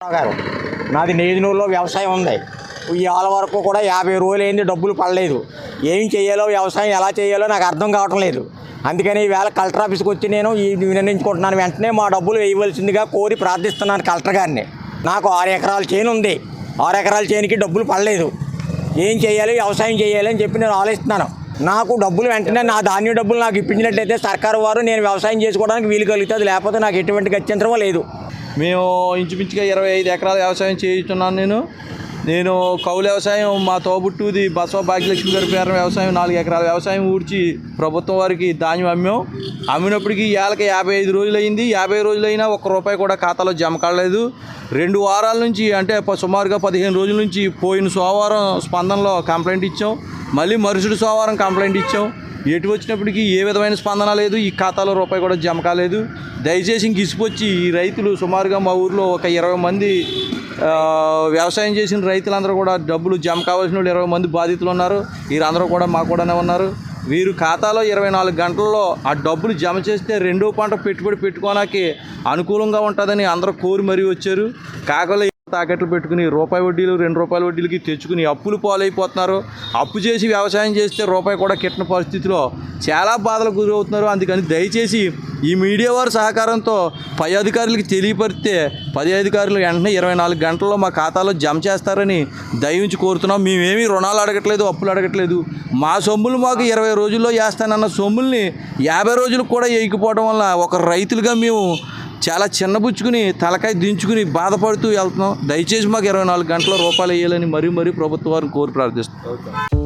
గారు నాది నేదునూరులో వ్యవసాయం ఉంది. ఇవాళ వరకు కూడా 50 రోజులు అయింది, డబ్బులు పడలేదు. ఏం చేయాలో, వ్యవసాయం ఎలా చేయాలో నాకు అర్థం కావటం లేదు. అందుకని ఈవేళ కలెక్టర్ ఆఫీస్కి వచ్చి నేను విన్నవించుకుంటున్నాను. వెంటనే మా డబ్బులు వేయవలసిందిగా కోరి ప్రార్థిస్తున్నాను కలెక్టర్ గారిని. నాకు 6 ఎకరాల చేను ఉంది. 6 ఎకరాల చేనుకి డబ్బులు పడలేదు. ఏం చేయాలి, వ్యవసాయం చేయాలి అని చెప్పి నేను ఆలోచిస్తున్నాను. నాకు డబ్బులు వెంటనే నా ధాన్యం డబ్బులు నాకు ఇప్పించినట్లయితే సర్కారు వారు నేను వ్యవసాయం చేసుకోవడానికి వీలు కలుగుతుంది. లేకపోతే నాకు ఎటువంటి గత్యంతరం లేదు. మేము ఇంచుమించుగా 25 ఎకరాల వ్యవసాయం చేస్తున్నాను. నేను కౌలు వ్యవసాయం మా తోబుట్టుది బసవ భాగ్యలక్ష్మి గారి పేరు వ్యవసాయం 4 ఎకరాల వ్యవసాయం ఊడ్చి ప్రభుత్వం వారికి ధాన్యం అమ్మినప్పటికీ ఏళ్ళకి 55 రోజులు అయింది. 50 రోజులైనా ₹1 కూడా ఖాతాలో జమ కాలేదు. 2 వారాల నుంచి అంటే సుమారుగా 15 రోజుల నుంచి పోయిన సోమవారం స్పందనలో కంప్లైంట్ ఇచ్చాం. మళ్ళీ మరుసటి సోమవారం కంప్లైంట్ ఇచ్చాం. ఎటు వచ్చినప్పటికీ ఏ విధమైన స్పందన లేదు. ఈ ఖాతాలో ₹1 కూడా జమ కాలేదు. దయచేసి ఇంక ఇసుకొచ్చి ఈ రైతులు సుమారుగా మా ఊర్లో ఒక 20 మంది వ్యవసాయం చేసిన రైతులందరూ కూడా డబ్బులు జమ కావాల్సిన వాళ్ళు 20 మంది బాధితులు ఉన్నారు. వీరందరూ కూడా మా కూడానే ఉన్నారు. వీరు ఖాతాలో 24 గంటల్లో ఆ డబ్బులు జమ చేస్తే రెండో పంట పెట్టుబడి పెట్టుకోవడానికి అనుకూలంగా ఉంటుందని అందరూ కోరి మరీ వచ్చారు. కాకలు తాకట్లు పెట్టుకుని ₹1 వడ్డీలు ₹2 వడ్డీలకి తెచ్చుకుని అప్పులు పాలైపోతున్నారు. అప్పు చేసి వ్యవసాయం చేస్తే ₹1 కూడా కిట్టిన పరిస్థితిలో చాలా బాధలకు గురవుతున్నారు. అందుకని దయచేసి ఈ మీడియా వారి సహకారంతో పై అధికారులకి తెలియపరిస్తే 10 అధికారులు వెంటనే 24 గంటల్లో మా ఖాతాలో జమ చేస్తారని దయించి కోరుతున్నాం. మేమేమీ రుణాలు అడగట్లేదు, అప్పులు అడగట్లేదు. మా సొమ్ములు మాకు 20 రోజుల్లో వేస్తానన్న సొమ్ముల్ని 50 రోజులకు కూడా వేయకపోవడం వల్ల ఒక రైతులుగా మేము చాలా చిన్నబుచ్చుకుని తలకాయ దించుకుని బాధపడుతూ వెళ్తున్నాం. దయచేసి మాకు 24 గంటల రూపాయలు వేయాలని మరీ ప్రభుత్వం వారిని కోరి ప్రార్థిస్తున్నాం.